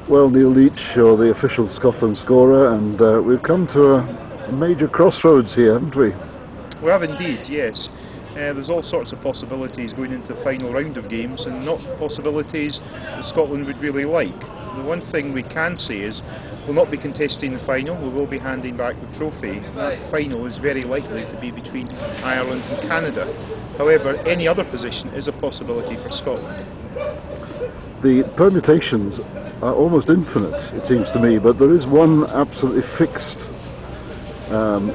Well, Neil Leitch, you're the official Scotland scorer, and we've come to a major crossroads here, haven't we? We have indeed, yes. There's all sorts of possibilities going into the final round of games, and not possibilities that Scotland would really like. The one thing we can say is we'll not be contesting the final, we will be handing back the trophy. That final is very likely to be between Ireland and Canada. However, any other position is a possibility for Scotland. The permutations are almost infinite, it seems to me, but there is one absolutely fixed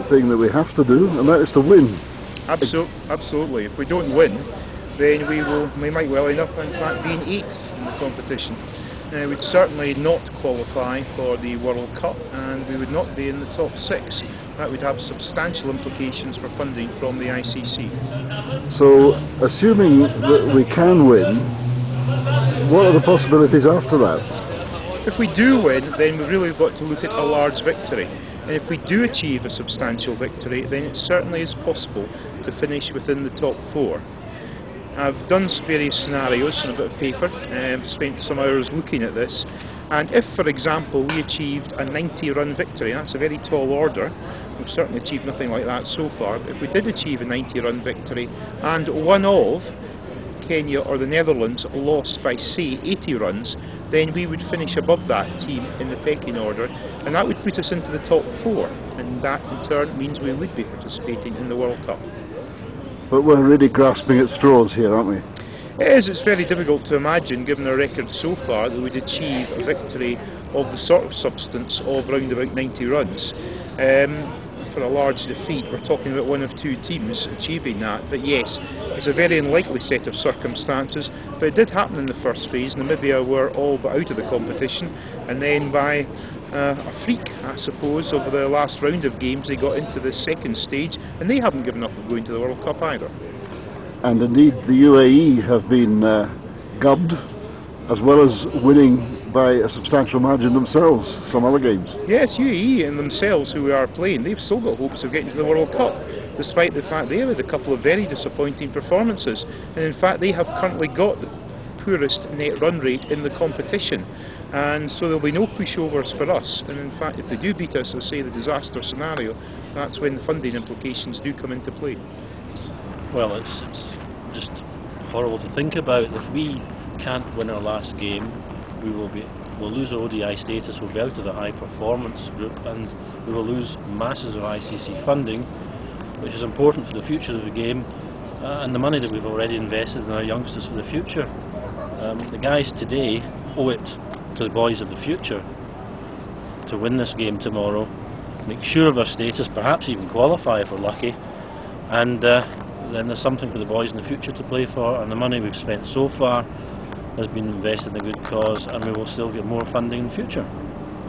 thing that we have to do, and that is to win. Absolutely. If we don't win, then we might well end up in fact being 8th in the competition. We'd certainly not qualify for the World Cup, and we would not be in the top 6. That would have substantial implications for funding from the ICC. So, assuming that we can win, what are the possibilities after that? If we do win, then we've really got to look at a large victory. And if we do achieve a substantial victory, then it certainly is possible to finish within the top 4. I've done various scenarios on a bit of paper, spent some hours looking at this, and if, for example, we achieved a 90-run victory, and that's a very tall order, we've certainly achieved nothing like that so far, but if we did achieve a 90-run victory, and one of Kenya or the Netherlands lost by, say, 80 runs, then we would finish above that team in the pecking order, and that would put us into the top 4, and that in turn means we would be participating in the World Cup. But we're really grasping at straws here, aren't we? It is. It's very difficult to imagine, given our record so far, that we'd achieve a victory of the sort of substance of round about 90 runs. For a large defeat, we're talking about one of 2 teams achieving that, but yes, it's a very unlikely set of circumstances, but it did happen in the first phase. Namibia were all but out of the competition, and then by a freak, I suppose, over the last round of games they got into the second stage, and they haven't given up on going to the World Cup either. And indeed the UAE have been gubbed, as well as winning by a substantial margin themselves some other games. Yes, UAE and themselves, who we are playing, they've still got hopes of getting to the World Cup, despite the fact they had a couple of very disappointing performances, and in fact they have currently got the poorest net run rate in the competition, and so there'll be no pushovers for us, and in fact if they do beat us, as say the disaster scenario, that's when the funding implications do come into play. Well, it's just horrible to think about. If we can't win our last game, we'll lose our ODI status, we'll be out of the high performance group, and we will lose masses of ICC funding, which is important for the future of the game, and the money that we've already invested in our youngsters for the future. The guys today owe it to the boys of the future to win this game tomorrow, make sure of our status, perhaps even qualify if we're lucky, and then there's something for the boys in the future to play for, and the money we've spent so far has been invested in a good cause, and we will still get more funding in the future.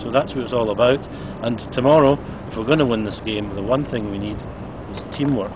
So that's what it's all about, and tomorrow, if we're going to win this game, the one thing we need is teamwork.